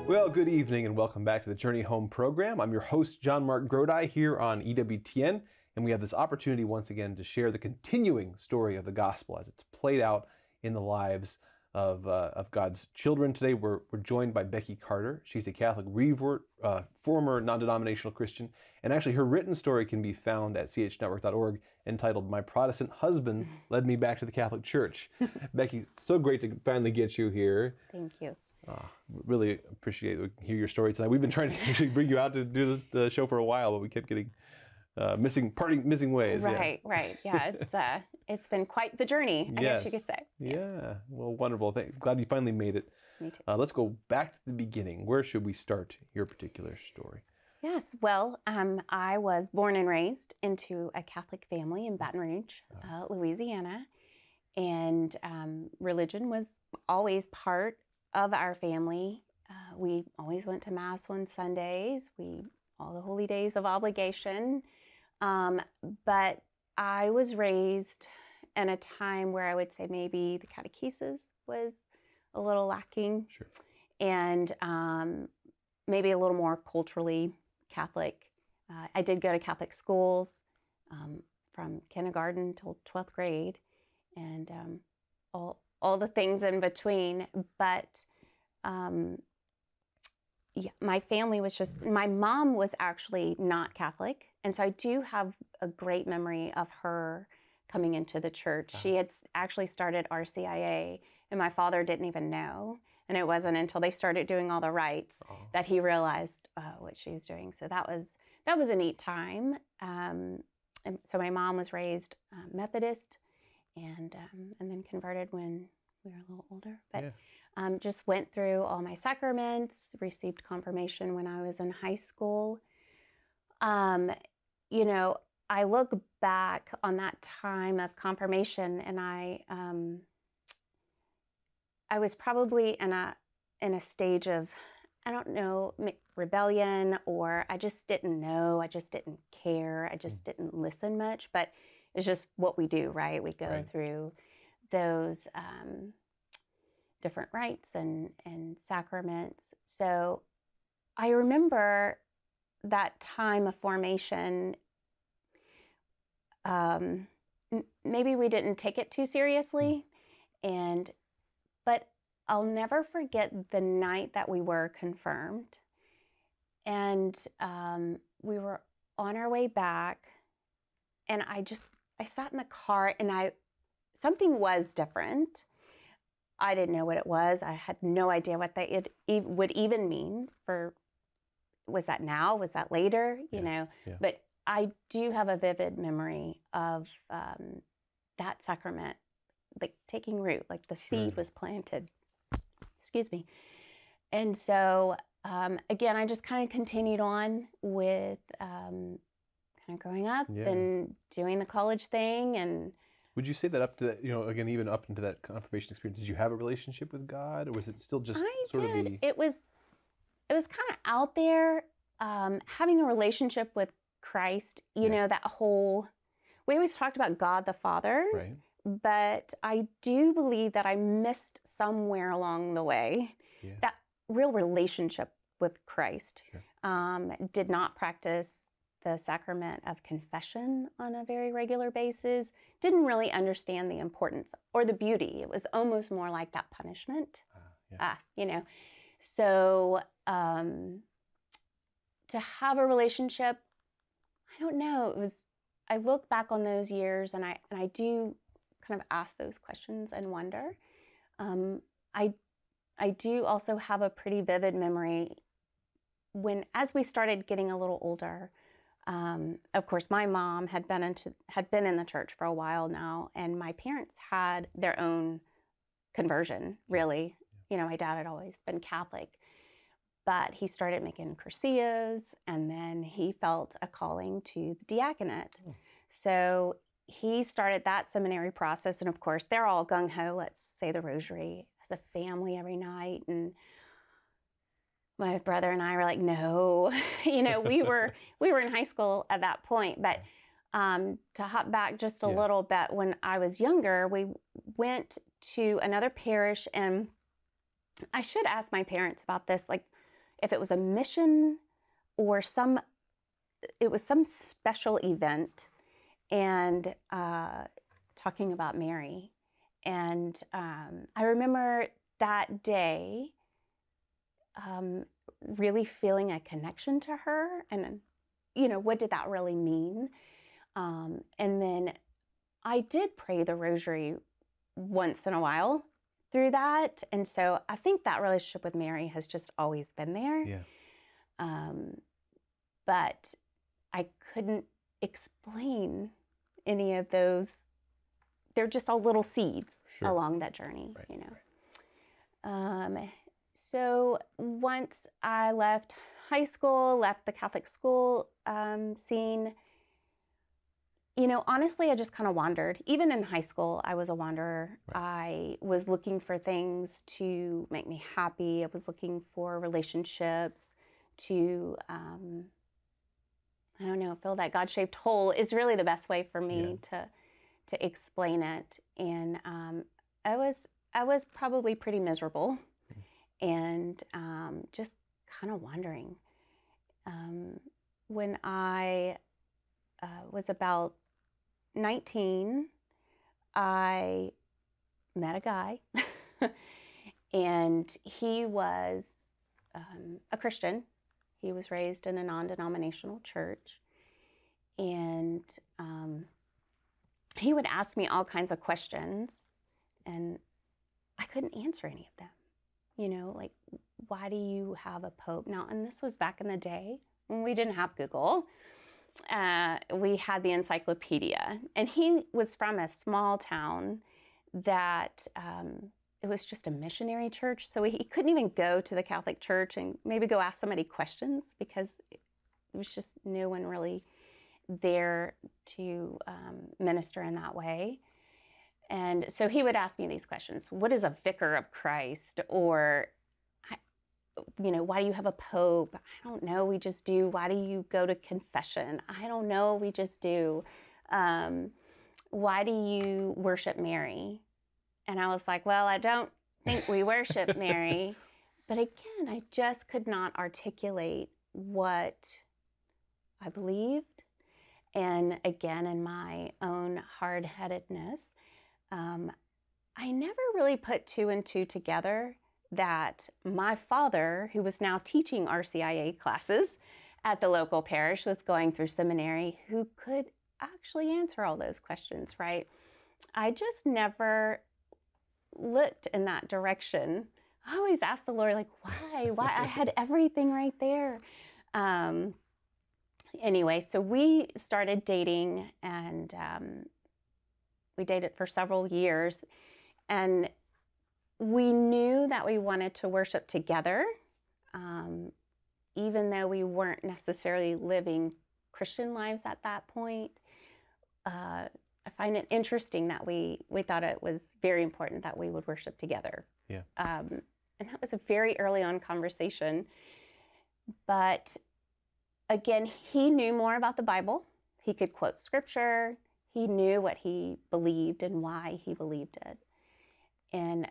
Well, good evening and welcome back to the Journey Home program. I'm your host, John Mark Grodi, here on EWTN, and we have this opportunity once again to share the continuing story of the gospel as it's played out in the lives of God's children. Today, we're joined by Becky Carter. She's a Catholic revert, former non-denominational Christian, and actually her written story can be found at chnetwork.org entitled "My Protestant Husband Led Me Back to the Catholic Church." Becky, so great to finally get you here. Thank you. Really appreciate to hear your story tonight. We've been trying to actually bring you out to do the show for a while, but we kept getting missing ways. Right. Yeah, it's been quite the journey, I guess you could say. Yeah. Well, wonderful. Glad you finally made it. Me too. Let's go back to the beginning. Where should we start your particular story? Yes. Well, I was born and raised into a Catholic family in Baton Rouge, Louisiana, and religion was always part of our family. We always went to Mass on Sundays, all the holy days of obligation. But I was raised in a time where I would say maybe the catechesis was a little lacking. Sure. And maybe a little more culturally Catholic. I did go to Catholic schools from kindergarten till 12th grade, and all the things in between. But my family was my mom was actually not Catholic. And so I do have a great memory of her coming into the church. She had actually started RCIA, and my father didn't even know. And it wasn't until they started doing all the rites that he realized what she was doing. So that was a neat time. And so my mom was raised Methodist, and then converted when we were a little older. But just went through all my sacraments, received confirmation when I was in high school. I look back on that time of confirmation, and I was probably in a stage of, I don't know, rebellion, or I just didn't know, I just didn't care, I just didn't listen much. But it's just what we do, right? We go through those different rites and sacraments. So I remember that time of formation. Maybe we didn't take it too seriously, but I'll never forget the night that we were confirmed, and we were on our way back, and I sat in the car, and something was different. I didn't know what it was. I had no idea what that would even mean. Was that now? Was that later? You know. Yeah. But I do have a vivid memory of that sacrament, like taking root, like the seed was planted. Excuse me. And so again, I just kind of continued on with kind of growing up and doing the college thing. And would you say that up to that, again, even up into that confirmation experience, did you have a relationship with God, or was it still just sort of the... It was kind of out there, having a relationship with Christ, you know, that whole, we always talked about God the Father, but I do believe that I missed somewhere along the way that real relationship with Christ. Sure. Did not practice the sacrament of confession on a very regular basis, didn't really understand the importance or the beauty. It was almost more like that punishment, So to have a relationship, I don't know, I look back on those years, and I do kind of ask those questions and wonder. I do also have a pretty vivid memory as we started getting a little older. Of course, my mom had been in the church for a while now, and my parents had their own conversion, really. My dad had always been Catholic, but he started making cursillos, and then he felt a calling to the diaconate. So he started that seminary process, and of course, they're all gung-ho, let's say the rosary as a family every night, and my brother and I were like, no, we were in high school at that point. But to hop back just a little bit, when I was younger, we went to another parish, and I should ask my parents about this. Like, if it was a mission or it was some special event, and talking about Mary. And I remember that day really feeling a connection to her, and what did that really mean? And then I did pray the rosary once in a while through that, and so I think that relationship with Mary has just always been there. Yeah. But I couldn't explain any of those. They're just all little seeds Sure. along that journey, Right. So once I left high school, left the Catholic school scene, honestly, I just kind of wandered. Even in high school, I was a wanderer. Right. I was looking for things to make me happy. I was looking for relationships to, I don't know, fill that God-shaped hole is really the best way for me to explain it. And I was probably pretty miserable and just kind of wondering. When I was about 19, I met a guy, and he was a Christian. He was raised in a non-denominational church, and he would ask me all kinds of questions, and I couldn't answer any of them. Like, why do you have a pope? Now, and this was back in the day when we didn't have Google. We had the encyclopedia, and he was from a small town that it was just a missionary church, so he couldn't even go to the Catholic Church and maybe go ask somebody questions because it was just no one really there to minister in that way. And so he would ask me these questions. What is a vicar of Christ? Or, why do you have a pope? I don't know, we just do. Why do you go to confession? I don't know, we just do. Why do you worship Mary? And I was like, well, I don't think we worship Mary. But again, I just could not articulate what I believed. And again, in my own hard-headedness, I never really put two and two together that my father, who was now teaching RCIA classes at the local parish, was going through seminary, who could actually answer all those questions, right? I just never looked in that direction. I always asked the Lord, like, why? I had everything right there. Anyway, so we started dating, and we dated for several years, and we knew that we wanted to worship together, even though we weren't necessarily living Christian lives at that point. I find it interesting that we thought it was very important that we would worship together. Yeah. And that was a very early on conversation. But again, he knew more about the Bible. He could quote scripture. He knew what he believed and why he believed it. And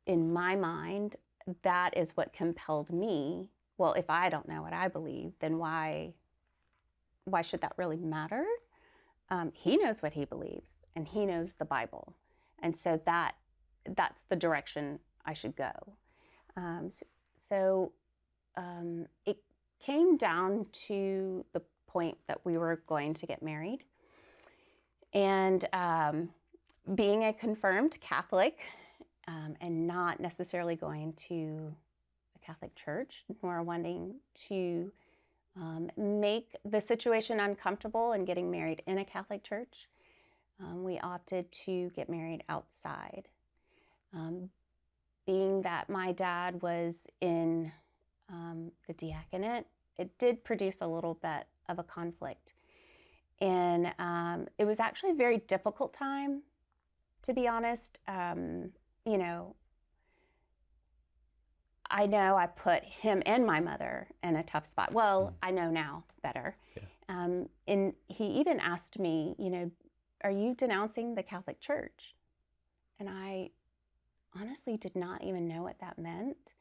in my mind, that is what compelled me. Well, if I don't know what I believe, then why should that really matter? He knows what he believes, and he knows the Bible. And so that's the direction I should go. It came down to the point that we were going to get married. And being a confirmed Catholic and not necessarily going to a Catholic church, nor wanting to make the situation uncomfortable and getting married in a Catholic church, we opted to get married outside. Being that my dad was in the diaconate, it did produce a little bit of a conflict. And it was actually a very difficult time, to be honest. I know I put him and my mother in a tough spot. Well, I know now better. Yeah. And he even asked me, are you denouncing the Catholic Church? And I honestly did not even know what that meant.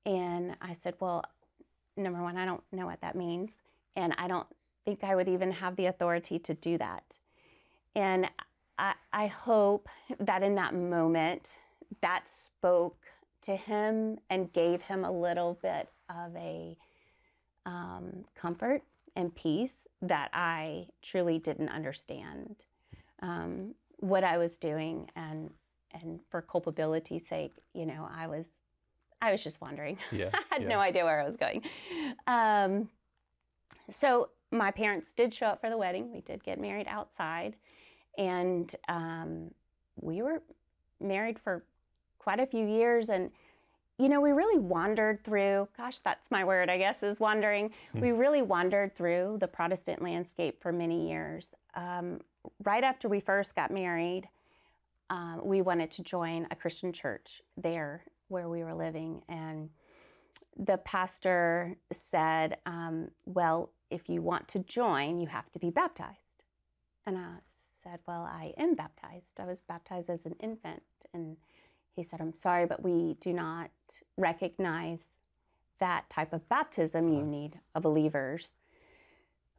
And I said, well, number one, I don't know what that means. And I don't think I would even have the authority to do that. And I hope that in that moment, that spoke to him and gave him a little bit of a comfort and peace that I truly didn't understand what I was doing. And for culpability's sake, you know, I was just wandering. Yeah, I had no idea where I was going. So my parents did show up for the wedding. We did get married outside. And we were married for quite a few years. And, you know, we really wandered through, gosh, that's my word, I guess, is wandering. We really wandered through the Protestant landscape for many years. Right after we first got married, we wanted to join a Christian church there where we were living. And the pastor said, well, if you want to join, you have to be baptized. And I said, well, I am baptized. I was baptized as an infant. And he said, I'm sorry, but we do not recognize that type of baptism. You need a believer's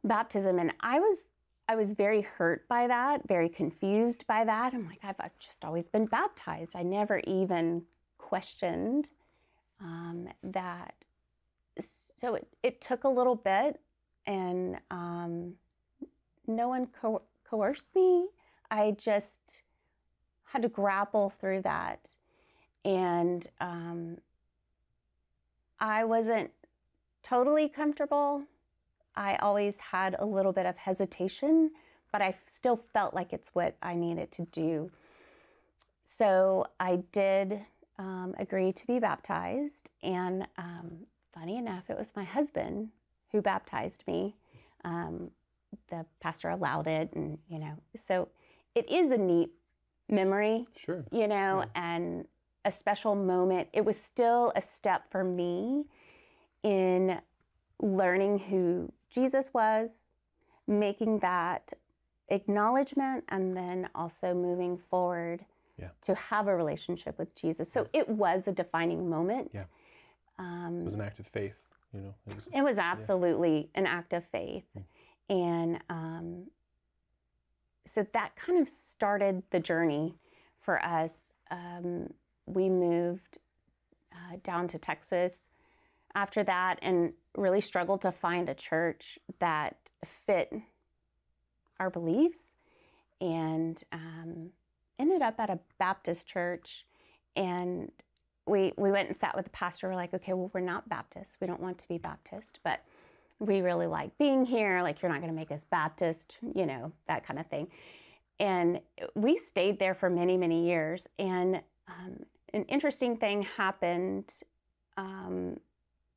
baptism. And I was very hurt by that, very confused by that. I'm like, I've just always been baptized. I never even questioned that. So it took a little bit, and no one coerced me. I just had to grapple through that. And I wasn't totally comfortable. I always had a little bit of hesitation, but I still felt like it's what I needed to do. So I did agree to be baptized. And funny enough, it was my husband who baptized me. The pastor allowed it, and, you know, so it is a neat memory, Sure. you know, and a special moment. It was still a step for me in learning who Jesus was, making that acknowledgement, and then also moving forward to have a relationship with Jesus. So it was a defining moment. Yeah. It was an act of faith, you know. It was absolutely an act of faith. And so that kind of started the journey for us. We moved down to Texas after that and really struggled to find a church that fit our beliefs, and ended up at a Baptist church. And we went and sat with the pastor. We're like, okay, well, we're not Baptist. We don't want to be Baptist, but we really like being here. Like, you're not going to make us Baptist, you know, that kind of thing. And we stayed there for many, many years. And an interesting thing happened.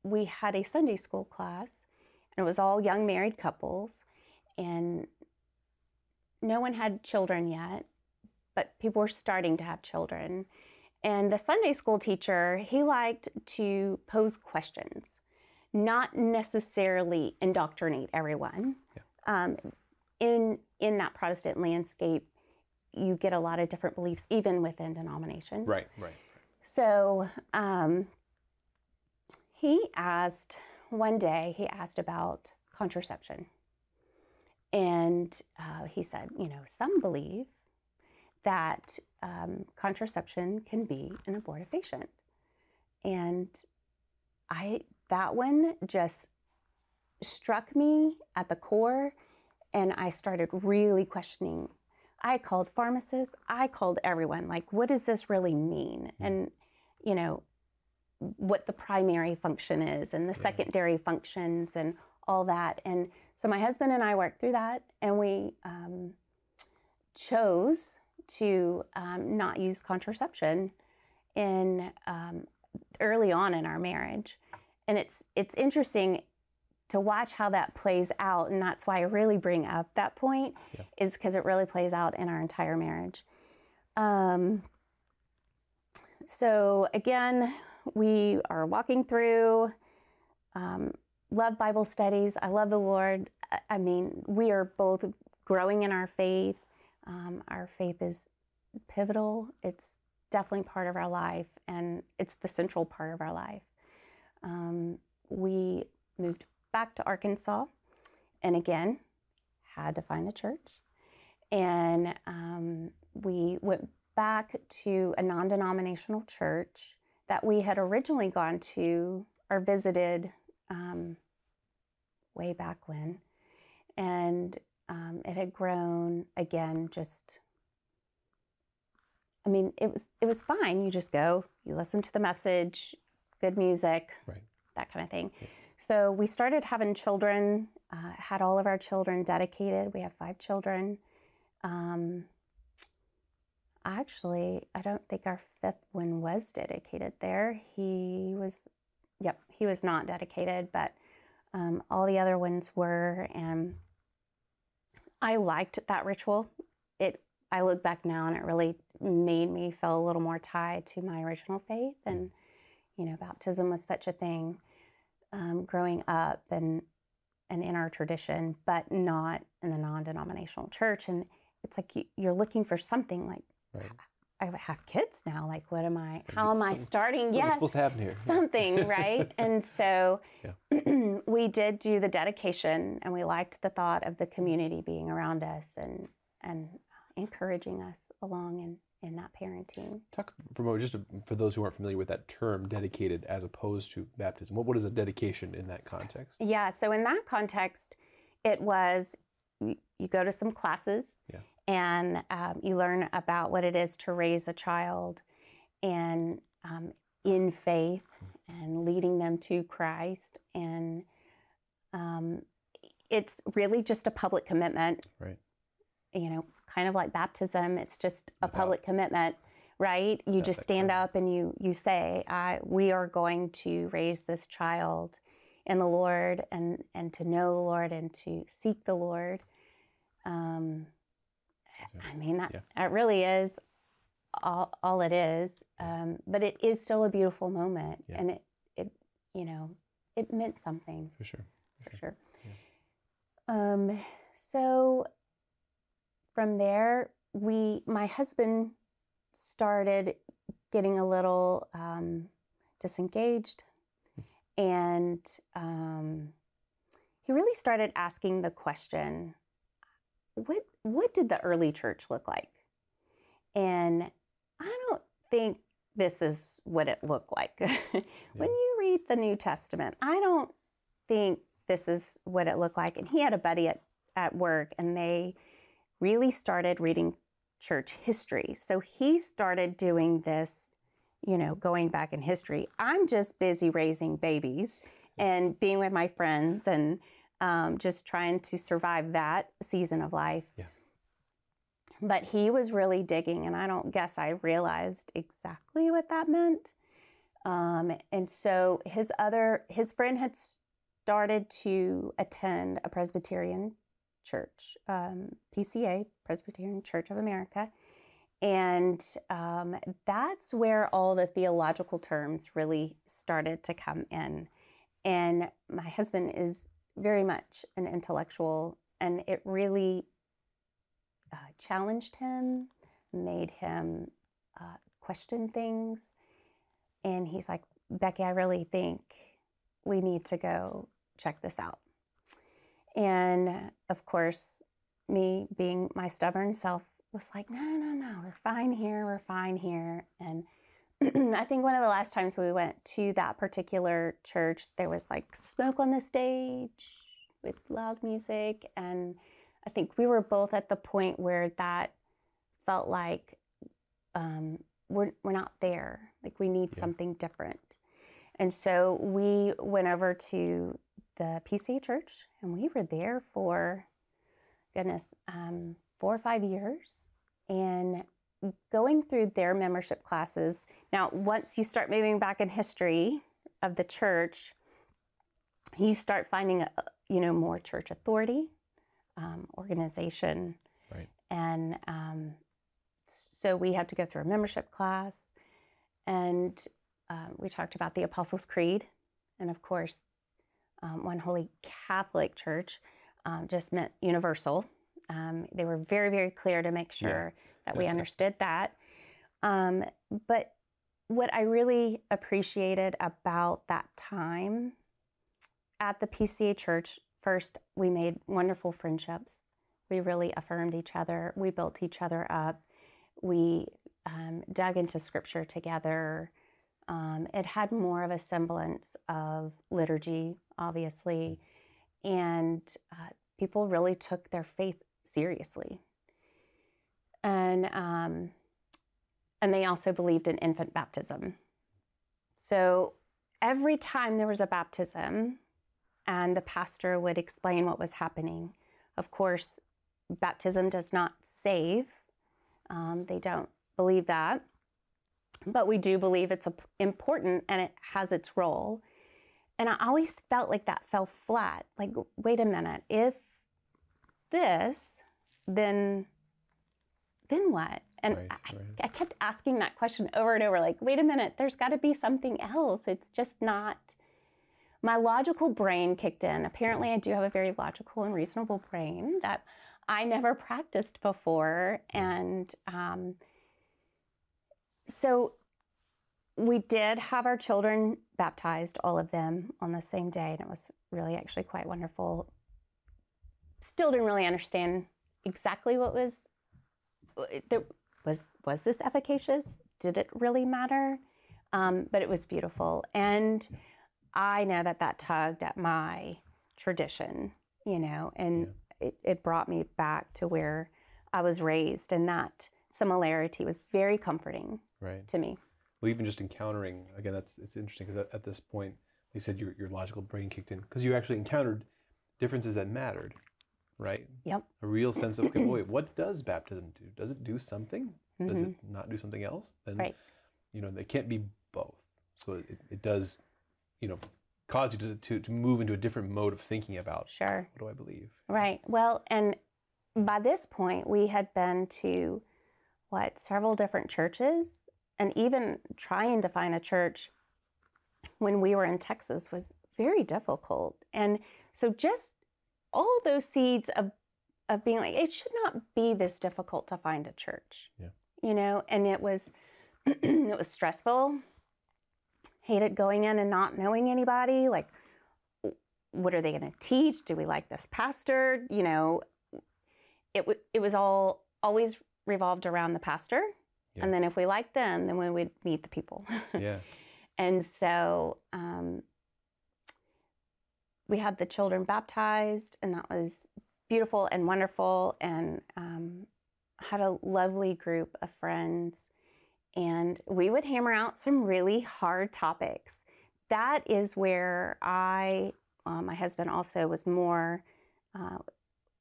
We had a Sunday school class, and it was all young married couples. And no one had children yet, but people were starting to have children. And the Sunday school teacher, he liked to pose questions, not necessarily indoctrinate everyone. Yeah. In that Protestant landscape, you get a lot of different beliefs, even within denominations. Right. So one day he asked about contraception. And he said, you know, some believe that contraception can be an abortifacient. And that one just struck me at the core, and I started really questioning. I called pharmacists, I called everyone, like, what does this really mean? And, you know, what the primary function is and the secondary functions and all that. And so my husband and I worked through that, and we chose to not use contraception early on in our marriage. And it's interesting to watch how that plays out, and that's why I really bring up that point, is because it really plays out in our entire marriage. So again, we are walking through, love Bible studies. I love the Lord. I mean, we are both growing in our faith. Our faith is pivotal. It's definitely part of our life, and it's the central part of our life. we moved back to Arkansas, and again, had to find a church. And we went back to a non-denominational church that we had originally gone to or visited way back when. And it had grown again, it was fine. You just go, you listen to the message, good music, right, that kind of thing. Yeah. So we started having children, had all of our children dedicated. We have 5 children. Actually, I don't think our 5th one was dedicated there. He was not dedicated, but all the other ones were, and I liked that ritual. I look back now and it really made me feel a little more tied to my original faith, and baptism was such a thing growing up and in our tradition, but not in the non-denominational church. And it's like you're looking for something like, right, I have kids now. Like, what am I? How am I starting? What's supposed to happen here? Something, right? And so we did do the dedication, and we liked the thought of the community being around us and encouraging us along in that parenting. Talk for those who aren't familiar with that term, dedicated, as opposed to baptism. What is a dedication in that context? Yeah, so in that context, it was you go to some classes, and you learn about what it is to raise a child, and in faith, and leading them to Christ, and it's really just a public commitment, right? Kind of like baptism. It's just a public commitment, right? You just stand up and you say, we are going to raise this child in the Lord, and to know the Lord and to seek the Lord. That really is all it is. But it is still a beautiful moment, and it meant something. For sure. For sure. Yeah. So from there, my husband started getting a little disengaged, and he really started asking the question, what did the early church look like? And I don't think this is what it looked like. When you read the New Testament, I don't think this is what it looked like. And he had a buddy at work, and they really started reading church history. So he started doing this, going back in history. I'm just busy raising babies and being with my friends and just trying to survive that season of life. Yeah. But he was really digging, and I don't guess I realized exactly what that meant. And so his friend had started to attend a Presbyterian church, PCA, Presbyterian Church of America. And that's where all the theological terms really started to come in. And my husband is very much an intellectual, and it really challenged him, made him question things. And he's like, Becky, I really think we need to go check this out. And of course, me being my stubborn self was like, no, we're fine here. And I think one of the last times we went to that particular church, there was like smoke on the stage with loud music. And I think we were both at the point where that felt like we're not there. Like we need something different. And so we went over to the PCA church, and we were there for, 4 or 5 years, and going through their membership classes. Now, once you start moving back in history of the church, you start finding, more church authority, organization. Right. And so we had to go through a membership class, and we talked about the Apostles' Creed, and of course, One Holy Catholic Church just meant universal. They were very, very clear to make sure that we understood that. But what I really appreciated about that time at the PCA church, first, we made wonderful friendships. We really affirmed each other. We built each other up. We dug into scripture together. It had more of a semblance of liturgy, obviously, and people really took their faith seriously. And they also believed in infant baptism. So every time there was a baptism and the pastor would explain what was happening, of course, baptism does not save. They don't believe that. But we do believe it's important and it has its role. And I always felt like that fell flat. Like, wait a minute, if this, then what? And I kept asking that question over and over, like, wait a minute, there's got to be something else. It's just not. My logical brain kicked in. Apparently, I do have a very logical and reasonable brain that I never practiced before. And so we did have our children baptized, all of them, on the same day. And it was really actually quite wonderful. Still didn't really understand exactly what was this efficacious? Did it really matter? But it was beautiful. And I know that tugged at my tradition, and it brought me back to where I was raised. And that similarity was very comforting to me. Well, even just encountering, again, it's interesting because at this point, you said your logical brain kicked in because you actually encountered differences that mattered. Right? Yep. A real sense of, okay, wait, what does baptism do? Does it do something? Mm-hmm. Does it not do something else? Then, they can't be both. So it does, cause you to move into a different mode of thinking about, what do I believe? Right. Well, and by this point, we had been to, several different churches, and even trying to find a church when we were in Texas was very difficult. And so just all those seeds of being like, it should not be this difficult to find a church, and it was, it was stressful. Hated going in and not knowing anybody. Like, what are they going to teach? Do we like this pastor? It was always revolved around the pastor. Yeah. And then if we liked them, then we would meet the people. Yeah. And so, we had the children baptized, and that was beautiful and wonderful, and had a lovely group of friends. And we would hammer out some really hard topics. That is where my husband also was more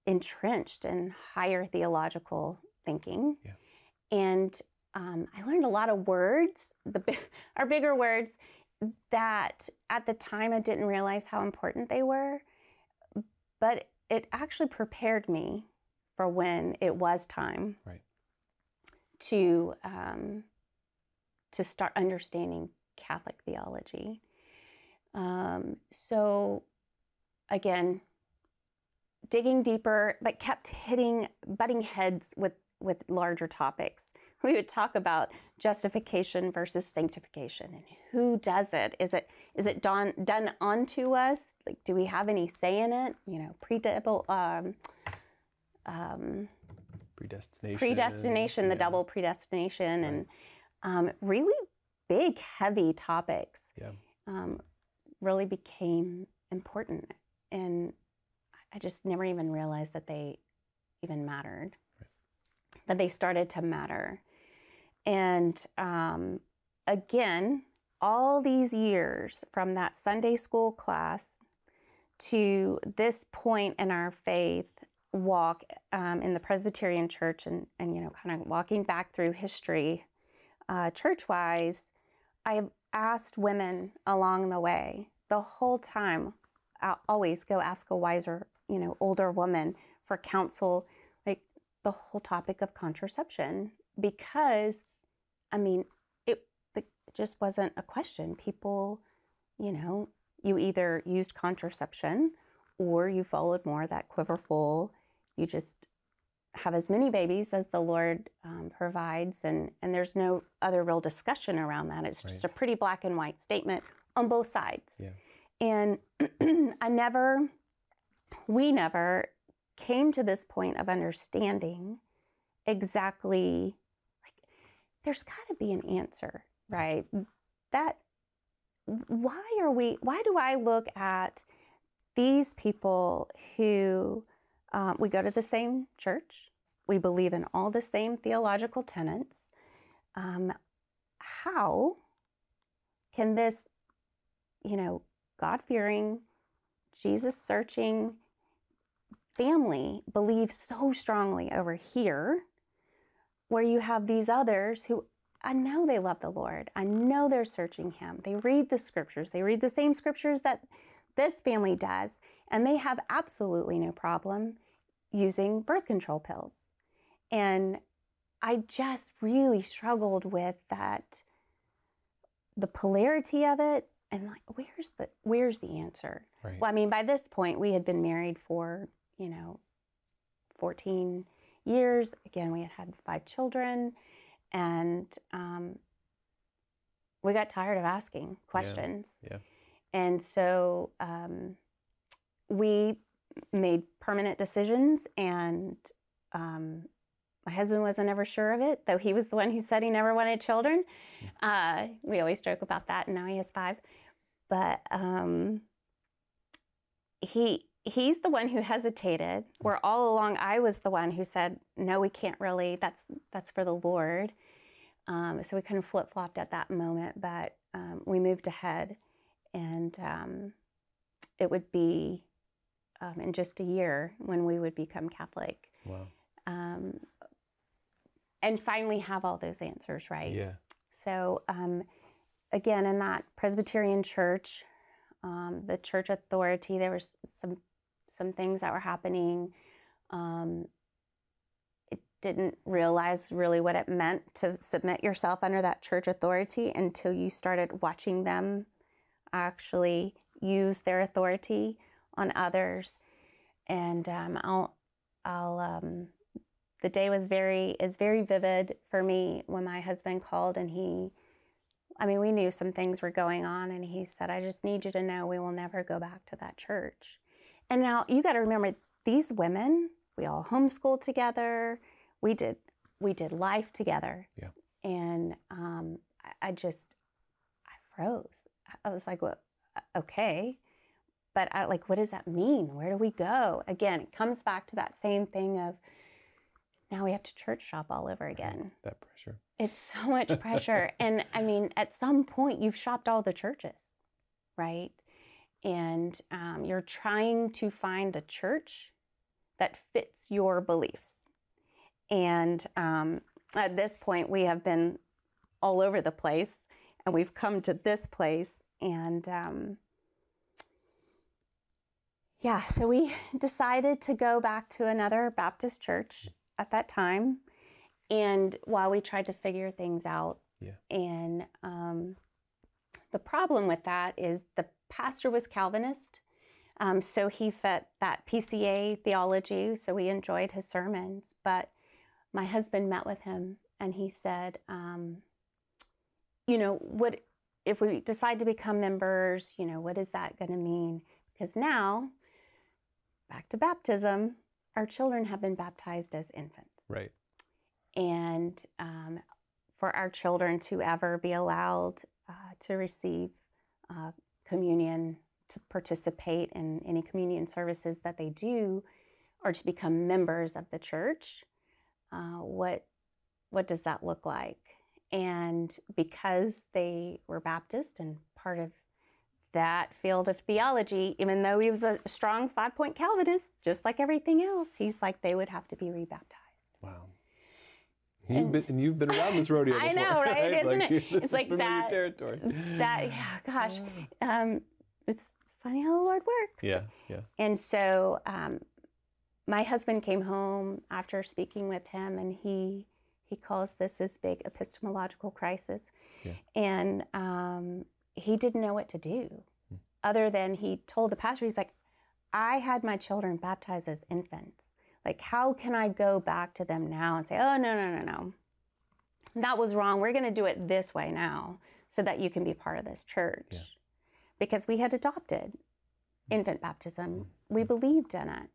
entrenched in higher theological thinking. Yeah. And I learned a lot of words, our bigger words, that at the time I didn't realize how important they were, but it actually prepared me for when it was time to start understanding Catholic theology. So again, digging deeper, but kept butting heads with larger topics. We would talk about justification versus sanctification, and who does it? Is it done unto us? Like, do we have any say in it? Predestination, the double predestination, and really big, heavy topics. Really became important, and I just never even realized that they even mattered. But they started to matter. And again, all these years from that Sunday school class to this point in our faith walk in the Presbyterian Church, and kind of walking back through history church-wise, I've asked women along the way the whole time. I'll always go ask a wiser, older woman for counsel, like the whole topic of contraception, because it just wasn't a question. People, you either used contraception or you followed more that quiverful, you just have as many babies as the Lord provides, and there's no other real discussion around that. It's just a pretty black and white statement on both sides. Yeah. And we never came to this point of understanding exactly, like, there's got to be an answer, right? Why do I look at these people who, we go to the same church, we believe in all the same theological tenets. How can this, God-fearing, Jesus-searching family believe so strongly over here, where you have these others who, I know they love the Lord, I know they're searching Him, they read the scriptures, they read the same scriptures that this family does, and they have absolutely no problem using birth control pills. And I just really struggled with that, the polarity of it, and like, where's the answer? Right. Well, I mean, by this point, we had been married for, 14 years. Again, we had 5 children, and we got tired of asking questions. Yeah. And so we made permanent decisions, and my husband wasn't ever sure of it, though he was the one who said he never wanted children. We always joke about that, and now he has 5. But he's the one who hesitated, where all along I was the one who said, no, we can't really, that's for the Lord. So we kind of flip-flopped at that moment, but we moved ahead, and it would be in just a year when we would become Catholic. Wow. And finally have all those answers, right? Yeah. So again, in that Presbyterian church, the church authority, there was some things that were happening. It didn't realize really what it meant to submit yourself under that church authority until you started watching them actually use their authority on others. And the day is very vivid for me when my husband called, and we knew some things were going on, and he said, I just need you to know we will never go back to that church. And now you got to remember, these women, we all homeschooled together. We did life together. Yeah. And I froze. I was like, well, okay. But what does that mean? Where do we go? Again, it comes back to that same thing of, now we have to church shop all over again. That pressure. It's so much pressure. And I mean, at some point, you've shopped all the churches, right? And you're trying to find a church that fits your beliefs. And at this point, we have been all over the place, and we've come to this place. And so we decided to go back to another Baptist church at that time, and while we tried to figure things out. Yeah. And the problem with that is the pastor was Calvinist, so he fit that PCA theology, so we enjoyed his sermons. But my husband met with him, and he said, what if we decide to become members, what is that going to mean? Because now, back to baptism, our children have been baptized as infants. Right. And for our children to ever be allowed to receive communion, to participate in any communion services that they do, or to become members of the church, what does that look like? And because they were Baptist and part of that field of theology, even though he was a strong 5-point Calvinist, just like everything else, he's like, they would have to be rebaptized. Wow. You've been around this rodeo before. I know, right? Isn't it? It's like that territory. It's funny how the Lord works. Yeah. And so my husband came home after speaking with him, and he calls this big epistemological crisis. Yeah. And he didn't know what to do, other than he told the pastor, he's like, I had my children baptized as infants. Like, how can I go back to them now and say, oh, no. That was wrong. We're going to do it this way now so that you can be part of this church. Yeah. Because we had adopted infant baptism. We believed in it.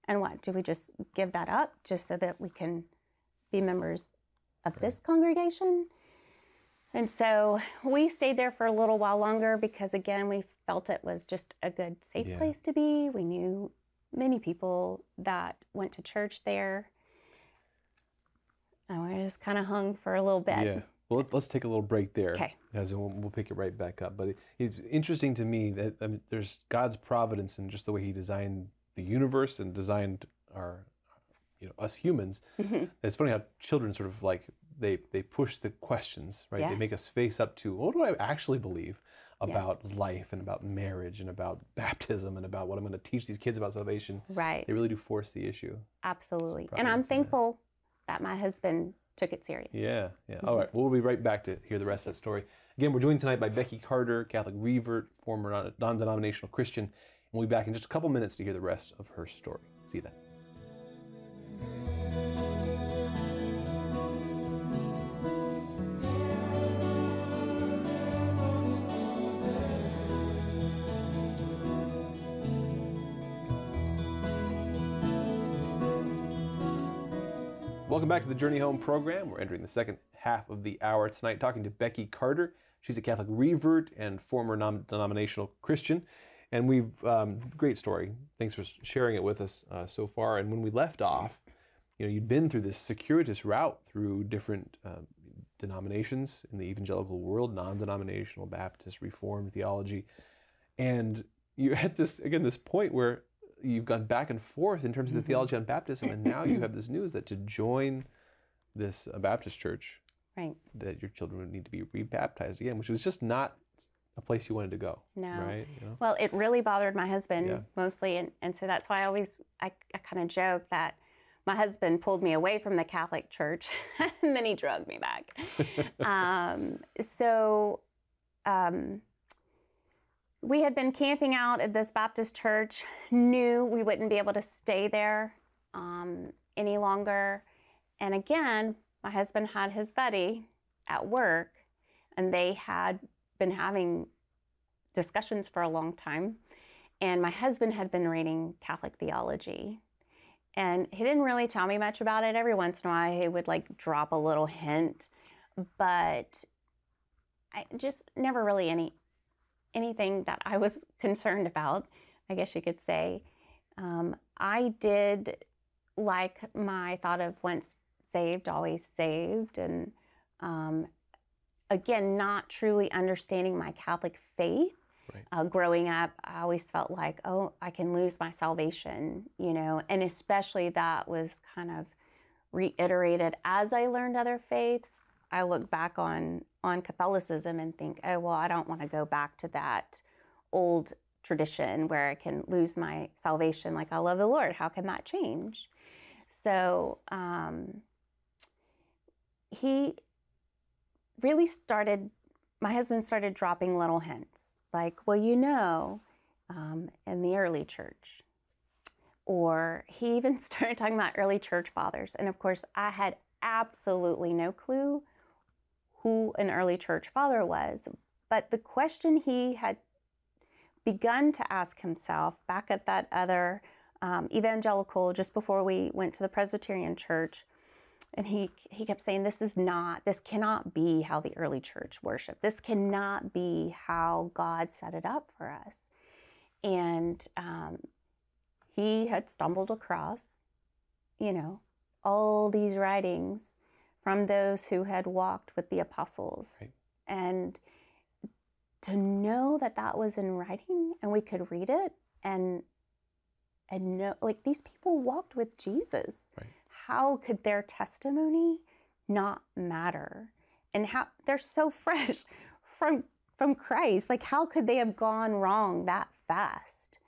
And what? Do we just give that up just so that we can be members of this congregation? And so we stayed there for a little while longer because, again, we felt it was just a good, safe place to be. We knew many people that went to church there. And we just kind of hung for a little bit. Yeah. Well, let's take a little break there. Okay. Because we'll pick it right back up. But it's interesting to me that there's God's providence in just the way He designed the universe and designed us humans. It's funny how children sort of like they push the questions, right? Yes. They make us face up to, what do I actually believe about life and about marriage and about baptism and about what I'm going to teach these kids about salvation? Right. They really do force the issue. Absolutely. And I'm thankful that my husband took it serious. Yeah. All right. We'll be right back to hear the rest of that story. Again, we're joined tonight by Becky Carter, Catholic revert, former non-denominational Christian. And we'll be back in just a couple minutes to hear the rest of her story. See you then. Welcome back to the Journey Home program. We're entering the second half of the hour tonight, talking to Becky Carter. She's a Catholic revert and former non-denominational Christian. And we've, great story. Thanks for sharing it with us so far. And when we left off, you'd been through this circuitous route through different denominations in the evangelical world, non-denominational, Baptist, Reformed theology. And you're at this point where you've gone back and forth in terms of the theology on baptism, and now you have this news that to join this Baptist church, that your children would need to be rebaptized again, which was just not a place you wanted to go. No. Right? Well, it really bothered my husband mostly, and so that's why I kind of joke that my husband pulled me away from the Catholic Church, and then he drugged me back. We had been camping out at this Baptist church, knew we wouldn't be able to stay there any longer. And again, my husband had his buddy at work, and they had been having discussions for a long time. And my husband had been reading Catholic theology. And he didn't really tell me much about it. Every once in a while, he would like drop a little hint, but I just never really anything that I was concerned about, I guess you could say. I did like my thought of once saved, always saved, and again, not truly understanding my Catholic faith. Right. Growing up, I always felt like, oh, I can lose my salvation, and especially that was kind of reiterated as I learned other faiths. I look back on Catholicism and think, oh, well, I don't want to go back to that old tradition where I can lose my salvation like I love the Lord. How can that change? So he really my husband started dropping little hints like, well, in the early church. Or he even started talking about early church fathers. And of course, I had absolutely no clue who an early church father was. But the question he had begun to ask himself back at that other evangelical, just before we went to the Presbyterian church, and he kept saying, this cannot be how the early church worshiped. This cannot be how God set it up for us. And he had stumbled across, all these writings from those who had walked with the apostles. Right. And to know that was in writing and we could read it and know, like, these people walked with Jesus. Right. How could their testimony not matter? And how they're so fresh from Christ. Like, how could they have gone wrong that fast?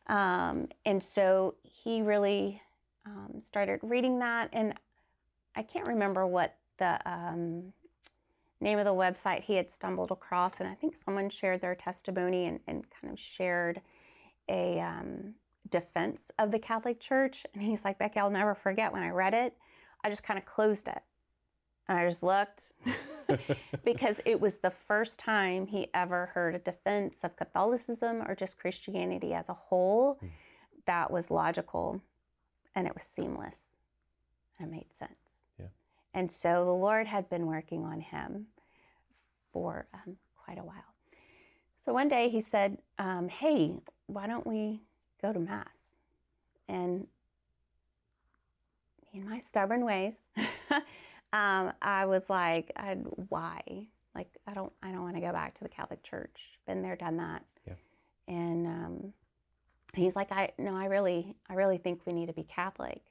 And so he really started reading that, and I can't remember what the name of the website he had stumbled across, and I think someone shared their testimony and kind of shared a defense of the Catholic Church. And he's like, Becky, I'll never forget when I read it, I just kind of closed it. And I just looked because it was the first time he ever heard a defense of Catholicism or just Christianity as a whole that was logical, and it was seamless, and it made sense. Yeah. And so the Lord had been working on him for quite a while. So one day he said, hey, why don't we go to Mass? And in my stubborn ways, I was like, why? Like, I don't want to go back to the Catholic Church. Been there, done that. Yeah. And he's like, I really think we need to be Catholic.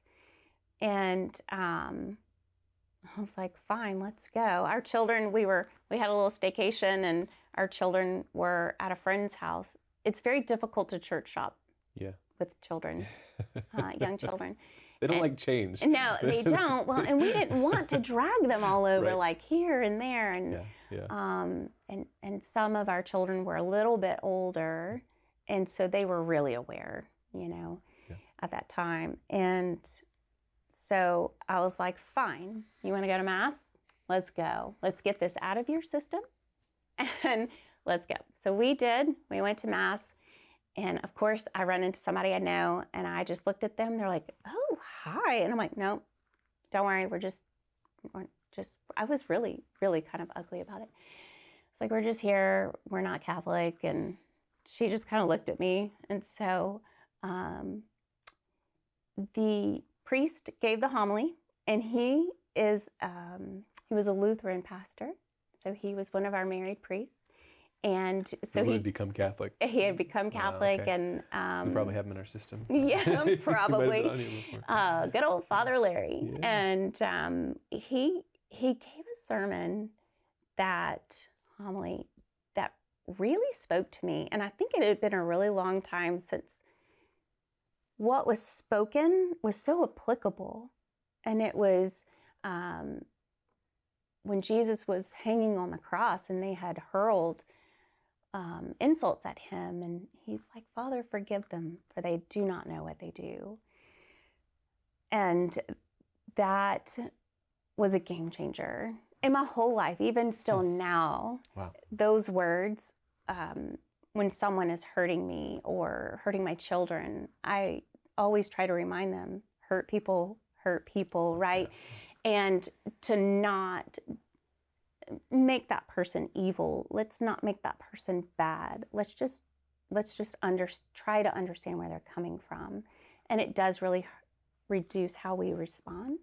And I was like, fine, let's go. Our children, we had a little staycation, and our children were at a friend's house. It's very difficult to church shop. Yeah. With children, young children. They don't like change. No, they don't. Well, and we didn't want to drag them all over Right. like here and there. And and some of our children were a little bit older, and so they were really aware, at that time. And so I was like, fine, you want to go to Mass? Let's go. Let's get this out of your system, and let's go. So we did. We went to Mass. And of course, I run into somebody I know, and I just looked at them. They're like, oh, hi. And I'm like, no, don't worry. We're just, I was really, really kind of ugly about it. It's like, we're just here. We're not Catholic. And she just kind of looked at me. And so the priest gave the homily, and he was a Lutheran pastor. So he was one of our married priests. And so he had become Catholic. He had become Catholic, okay. And we probably have him in our system. Yeah, probably. Good old Father Larry. Yeah. And he gave a sermon, that homily, that really spoke to me. And I think it had been a really long time since what was spoken was so applicable. And it was when Jesus was hanging on the cross, and they had hurled insults at him, and he's like, Father, forgive them, for they do not know what they do. And that was a game changer in my whole life, even still now. Wow. Those words, when someone is hurting me or hurting my children, I always try to remind them, hurt people, right? Yeah. And to not make that person evil. Let's not make that person bad. Let's just try to understand where they're coming from. And it does really reduce how we respond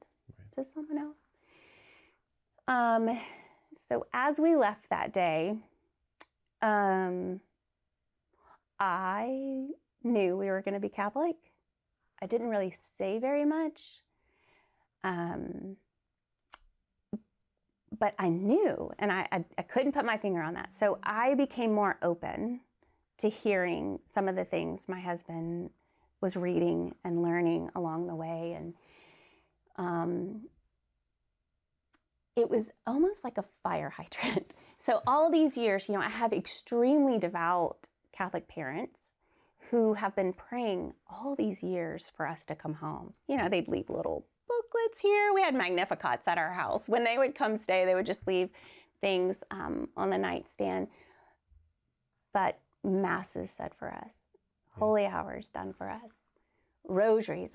to someone else. So as we left that day, I knew we were going to be Catholic. I didn't really say very much. But I knew, and I couldn't put my finger on that. So I became more open to hearing some of the things my husband was reading and learning along the way. And it was almost like a fire hydrant. So all these years, I have extremely devout Catholic parents who have been praying all these years for us to come home. They'd leave little booklets here. We had Magnificats at our house. When they would come stay, they would just leave things on the nightstand. But masses said for us, holy hours done for us, rosaries,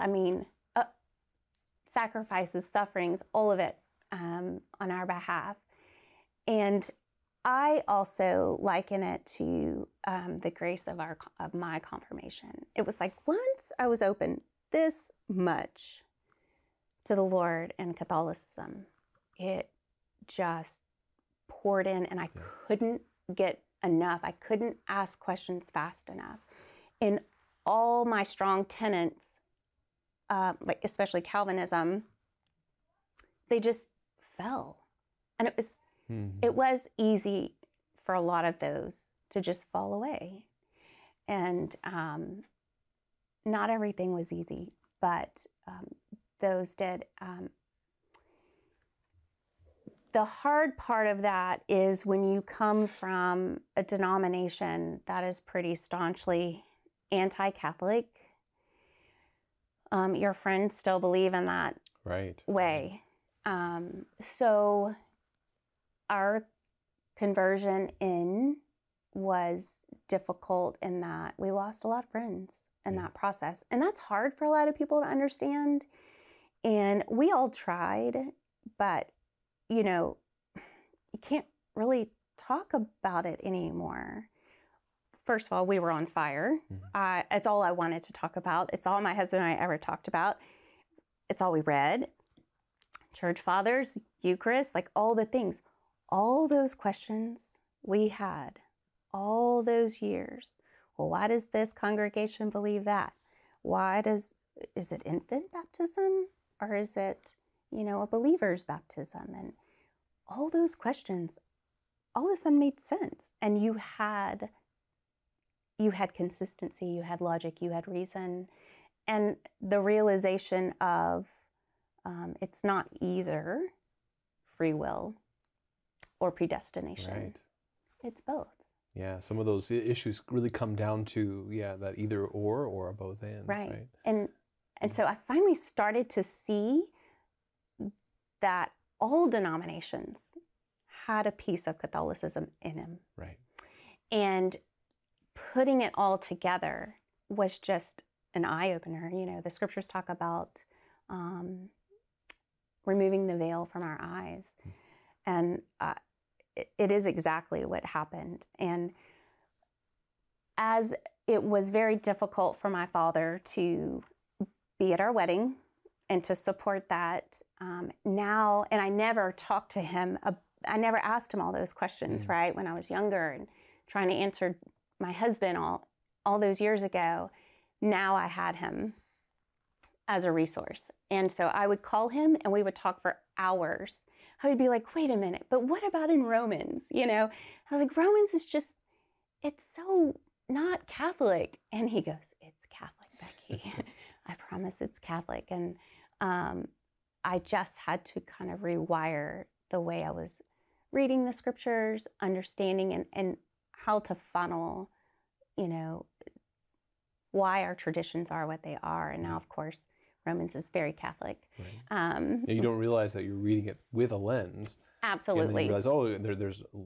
sacrifices, sufferings, all of it on our behalf. And I also liken it to the grace of my confirmation. It was like once I was open this much to the Lord and Catholicism, it just poured in, and I couldn't get enough. I couldn't ask questions fast enough. And all my strong tenets, like especially Calvinism, they just fell. And it was easy for a lot of those to just fall away. And not everything was easy, but those did. The hard part of that is when you come from a denomination that is pretty staunchly anti-Catholic, your friends still believe in that Right. way. So our conversion in was difficult in that we lost a lot of friends in that process. And that's hard for a lot of people to understand. And we all tried, but, you know, you can't really talk about it anymore. First of all, we were on fire. It's all I wanted to talk about. It's all my husband and I ever talked about. It's all we read. Church fathers, Eucharist, like all the things. All those questions we had all those years. Well, why does this congregation believe that? Is it infant baptism or is it, you know, a believer's baptism? And all those questions, all of a sudden made sense. And you had consistency, you had logic, you had reason. And the realization of it's not either free will or predestination. Right. It's both. Yeah, some of those issues really come down to, that either or a both and. Right. And so I finally started to see that all denominations had a piece of Catholicism in them. Right. And putting it all together was just an eye-opener. You know, the scriptures talk about removing the veil from our eyes. And it is exactly what happened. And as it was very difficult for my father to be at our wedding and to support that now, and I never talked to him, I never asked him all those questions, right, when I was younger and trying to answer my husband all those years ago. Now I had him as a resource. And so I would call him and we would talk for hours. I would be like, wait a minute, but what about in Romans? You know, I was like, Romans is just, it's so not Catholic. And he goes, it's Catholic, Becky. I promise it's Catholic. And I just had to kind of rewire the way I was reading the scriptures, understanding and how to funnel, you know, why our traditions are what they are. And now, of course, Romans is very Catholic. Right. You don't realize that you're reading it with a lens. Absolutely. And then you realize, oh,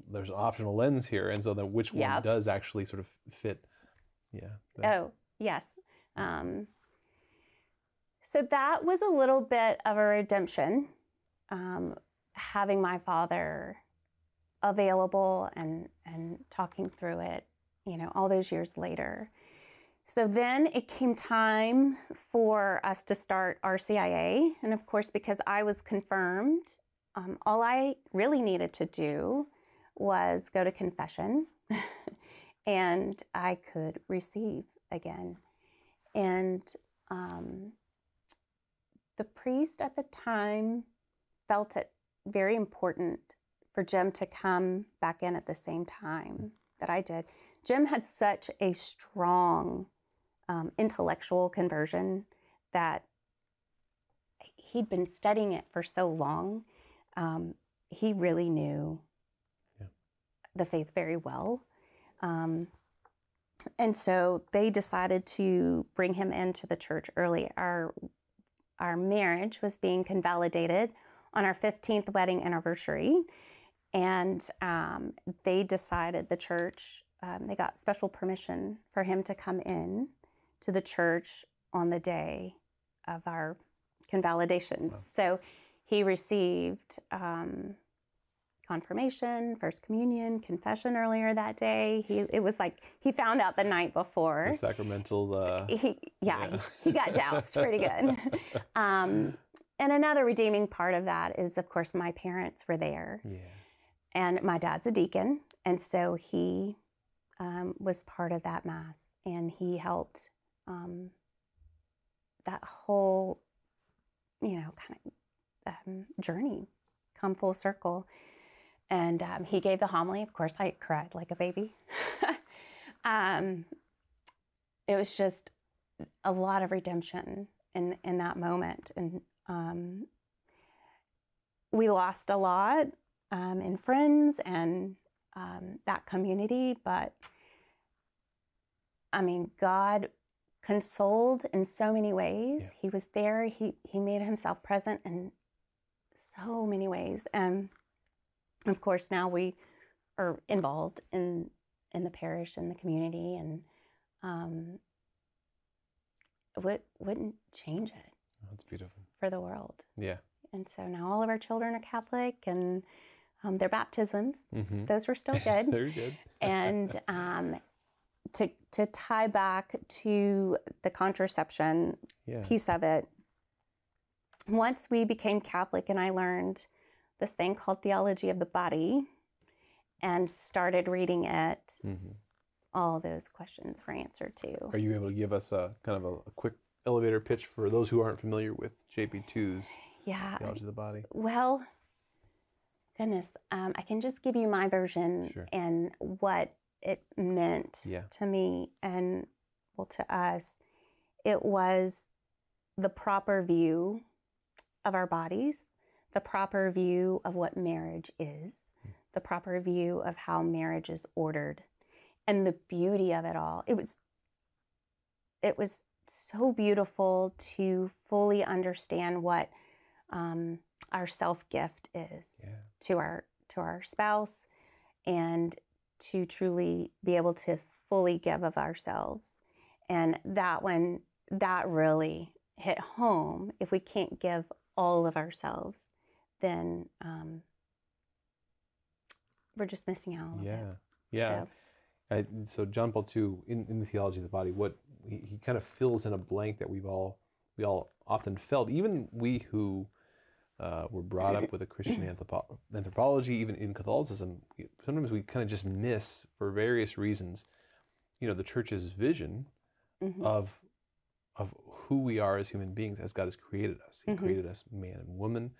there's an optional lens here, and so then which one does actually sort of fit? Yeah. Oh, yes. So that was a little bit of a redemption, having my father available and talking through it, you know, all those years later. So then it came time for us to start RCIA. And of course, because I was confirmed, all I really needed to do was go to confession and I could receive again. And the priest at the time felt it very important for Jim to come back in at the same time that I did. Jim had such a strong intellectual conversion that he'd been studying it for so long. He really knew the faith very well. And so they decided to bring him into the church early. Our marriage was being convalidated on our 15th wedding anniversary. And they decided, the church, they got special permission for him to come in to the church on the day of our convalidation. Wow. So he received confirmation, First Communion, confession earlier that day. It was like he found out the night before. The sacramental. He got doused pretty good. And another redeeming part of that is, of course, my parents were there. Yeah. And my dad's a deacon, and so he was part of that Mass, and he helped that whole, you know, kind of journey come full circle. And he gave the homily. Of course, I cried like a baby. It was just a lot of redemption in that moment. And we lost a lot in friends and that community. But, I mean, God consoled in so many ways. Yeah. He was there. He made himself present in so many ways. And of course, now we are involved in the parish and the community, and wouldn't change it. Oh, that's beautiful. For the world. Yeah. And so now all of our children are Catholic, and their baptisms, Mm-hmm. those were still good. Very good. And to tie back to the contraception Yeah. piece of it, once we became Catholic and I learned this thing called Theology of the Body and started reading it, Mm-hmm. all those questions were answered too. Are you able to give us a kind of a quick elevator pitch for those who aren't familiar with JP2's Yeah. Theology of the Body? Well, goodness, I can just give you my version Sure. and what it meant Yeah. to me and, well, to us. It was the proper view of our bodies, the proper view of what marriage is, the proper view of how marriage is ordered, and the beauty of it all. It was so beautiful to fully understand what our self-gift is Yeah. to our spouse, and to truly be able to fully give of ourselves. And that really hit home. If we can't give all of ourselves, then we're just missing out a little Yeah. bit. Yeah. So, So John Paul II, in the Theology of the Body, what he kind of fills in a blank that we all often felt, even we who were brought up with a Christian anthropology, even in Catholicism, sometimes we kind of just miss, for various reasons, the Church's vision mhm. of who we are as human beings, as God has created us. He Mhm. created us man and woman.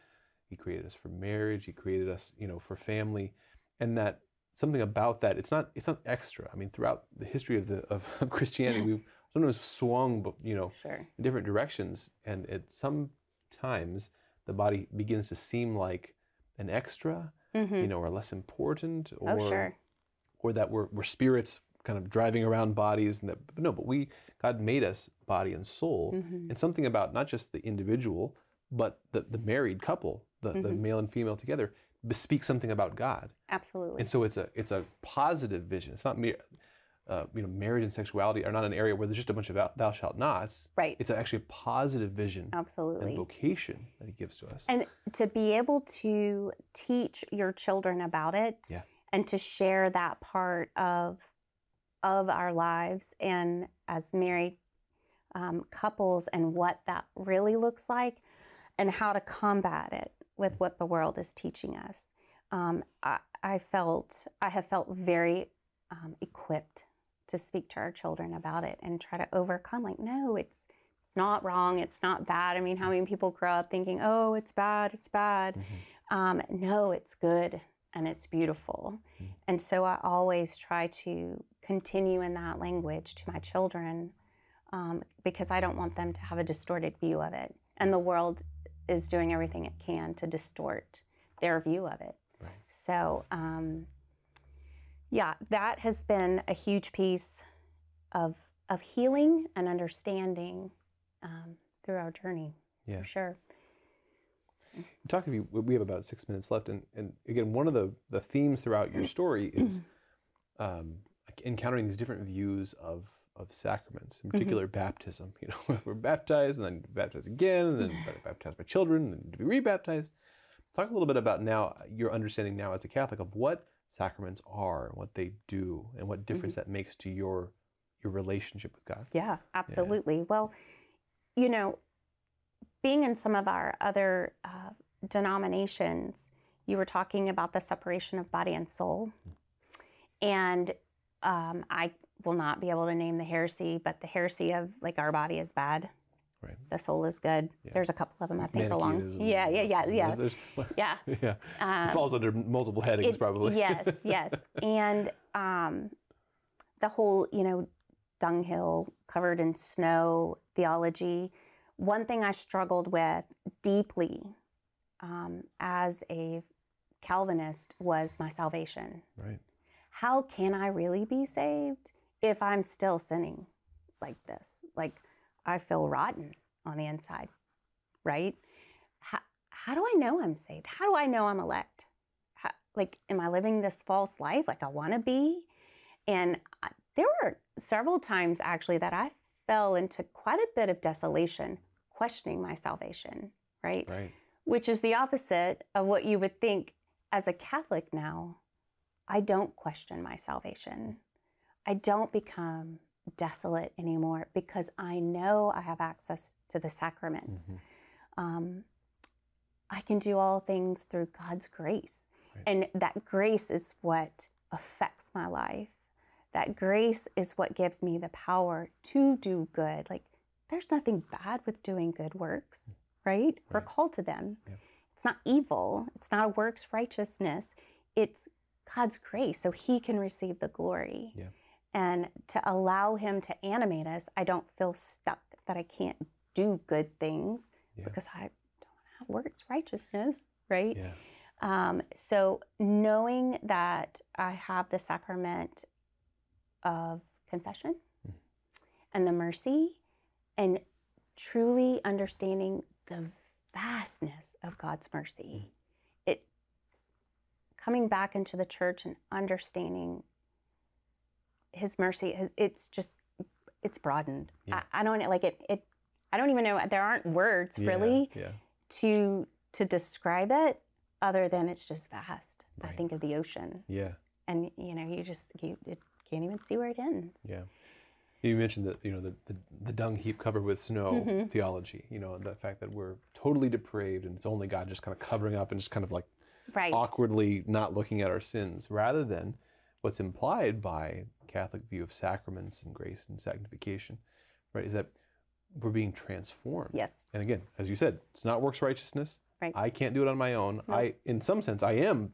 He created us for marriage. He created us, for family, and that something about that, it's not extra. I mean, throughout the history of Christianity, we've sometimes swung, Sure. in different directions, and sometimes the body begins to seem like an extra, Mhm. or less important, or Oh, sure. or that we're spirits kind of driving around bodies, and but God made us body and soul, Mhm. and something about not just the individual, but the married couple, the Mhm. male and female together, bespeak something about God. Absolutely. And so it's a positive vision. It's not mere, marriage and sexuality are not an area where there's just a bunch of thou shalt nots. Right. It's actually a positive vision Absolutely. and vocation that He gives to us. And to be able to teach your children about it, Yeah. and to share that part of our lives and as married couples, and what that really looks like, and how to combat it with what the world is teaching us. I have felt very equipped to speak to our children about it and try to overcome, like, no, it's not wrong, it's not bad. I mean, how many people grow up thinking, oh, it's bad, it's bad. Mm-hmm. No, it's good and it's beautiful. Mm. And so I always try to continue in that language to my children, because I don't want them to have a distorted view of it. And the world is doing everything it can to distort their view of it. Right. So, yeah, that has been a huge piece of healing and understanding through our journey, Yeah. for sure. We have about 6 minutes left, and again, one of the themes throughout your story is encountering these different views of sacraments, in particular baptism. We're baptized, and then baptized again, and then baptized by children, and then to be rebaptized. Talk a little bit about now your understanding now as a Catholic of what sacraments are, what they do, and what difference that makes to your relationship with God. Yeah, absolutely. Yeah. Well, being in some of our other denominations, you were talking about the separation of body and soul. And I will not be able to name the heresy, but the heresy of, like, our body is bad. Right. The soul is good. Yeah. There's a couple of them, I think, along. Manichaeism. Yeah. There's, Yeah. It falls under multiple headings, probably. Yes. And the whole, dunghill covered in snow theology. One thing I struggled with deeply as a Calvinist was my salvation. Right. How can I really be saved if I'm still sinning? like this. Like, I feel rotten on the inside, right? How do I know I'm saved? How do I know I'm elect? Like, am I living this false life like I want to be? And there were several times actually that I fell into quite a bit of desolation, questioning my salvation, right? Right. Which is the opposite of what you would think as a Catholic now. I don't question my salvation. I don't become desolate anymore because I know I have access to the sacraments. I can do all things through God's grace. Right. And that grace is what affects my life. That grace is what gives me the power to do good. Like, there's nothing bad with doing good works, right? We're called to them. Yeah. It's not evil. It's not a works righteousness. It's God's grace, so he can receive the glory. Yeah. And to allow him to animate us, I don't feel stuck that I can't do good things because I don't have works righteousness, right? Yeah. So knowing that I have the sacrament of confession and the mercy, and truly understanding the vastness of God's mercy, it coming back into the church and understanding his mercy, it's broadened. Yeah. I don't like it. I don't even know. There aren't words really to describe it, other than it's just vast. Right. I think of the ocean. Yeah. And it can't even see where it ends. Yeah. You mentioned that the dung heap covered with snow theology. The fact that we're totally depraved and it's only God just kind of covering up and just kind of like awkwardly not looking at our sins, rather than what's implied by Catholic view of sacraments and grace and sanctification, right? Is that we're being transformed. Yes. And again, as you said, it's not works righteousness. Right. I can't do it on my own. No. In some sense, I am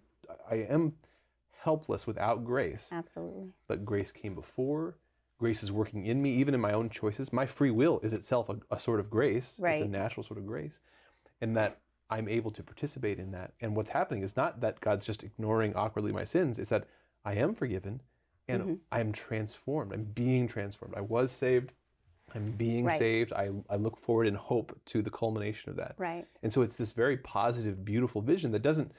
helpless without grace. Absolutely. But grace came before. Grace is working in me, even in my own choices. My free will is itself a sort of grace. Right. It's a natural sort of grace. And that I'm able to participate in that. And what's happening is not that God's just ignoring awkwardly my sins. It's that I am forgiven and I'm transformed. I'm being transformed. I was saved. I'm being saved. I look forward in hope to the culmination of that. Right. And so it's this very positive, beautiful vision that doesn't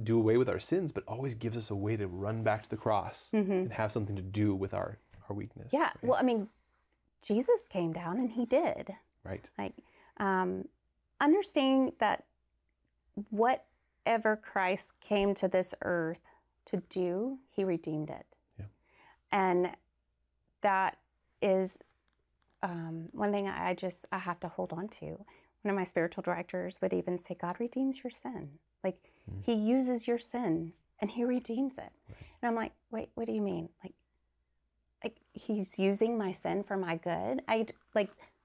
do away with our sins, but always gives us a way to run back to the cross and have something to do with our weakness. Yeah. Right? Well, I mean, Jesus came down and he did. Right. Like, understanding that whatever Christ came to this earth to do, he redeemed it. Yeah. And that is one thing I have to hold on to. One of my spiritual directors would even say, God redeems your sin. Like, he uses your sin and he redeems it. Right. And I'm like, wait, what do you mean? Like he's using my sin for my good?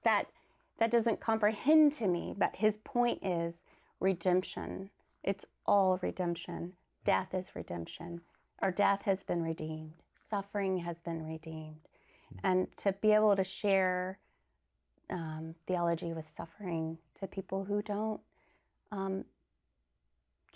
That doesn't comprehend to me, but his point is redemption. It's all redemption. Death is redemption. Our death has been redeemed. Suffering has been redeemed. And to be able to share theology with suffering to people who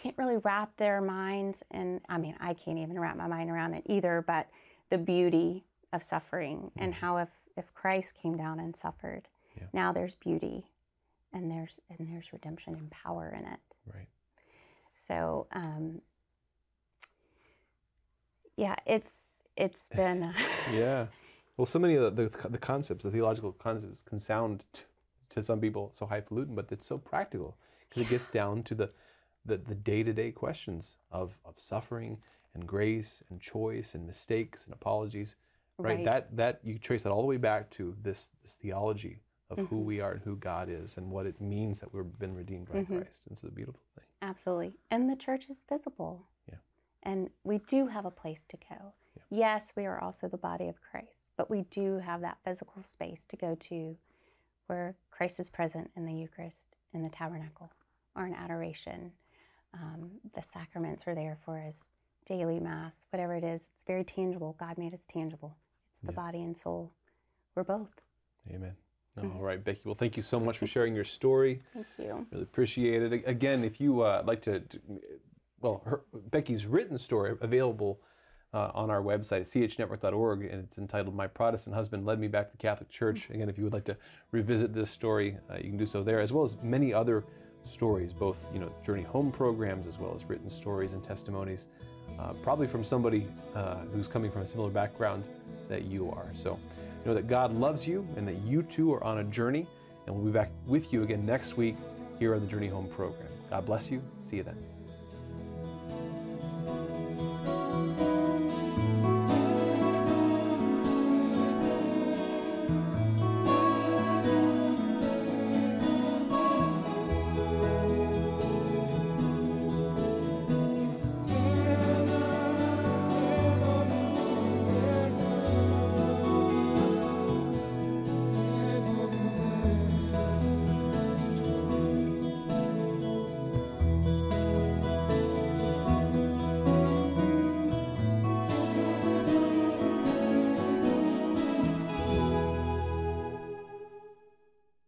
can't really wrap their minds, and I mean, I can't even wrap my mind around it either, but the beauty of suffering and how if Christ came down and suffered, now there's beauty and there's redemption and power in it. Right. So, it's been... Yeah. Well, so many of the concepts, the theological concepts, can sound to some people so highfalutin, but it's so practical because it gets down to the day-to-day questions of suffering and grace and choice and mistakes and apologies, right? That you trace that all the way back to this theology of who we are and who God is and what it means that we've been redeemed by Christ. And it's a beautiful thing. Absolutely. And the church is visible. Yeah. And we do have a place to go. Yeah. Yes, we are also the body of Christ, but we do have that physical space to go to where Christ is present in the Eucharist, in the tabernacle, or in adoration. The sacraments are there for us, daily Mass, whatever it is. It's very tangible. God made us tangible. It's the body and soul. We're both. Amen. All right, Becky. Well, thank you so much for sharing your story. Thank you. Really appreciate it. Again, if you like to, Becky's written story available on our website, chnetwork.org, and it's entitled "My Protestant Husband Led Me Back to the Catholic Church." Again, if you would like to revisit this story, you can do so there, as well as many other stories, both Journey Home programs, as well as written stories and testimonies, probably from somebody who's coming from a similar background that you are. So know that God loves you and that you too are on a journey, and we'll be back with you again next week here on the Journey Home program. God bless you. See you then.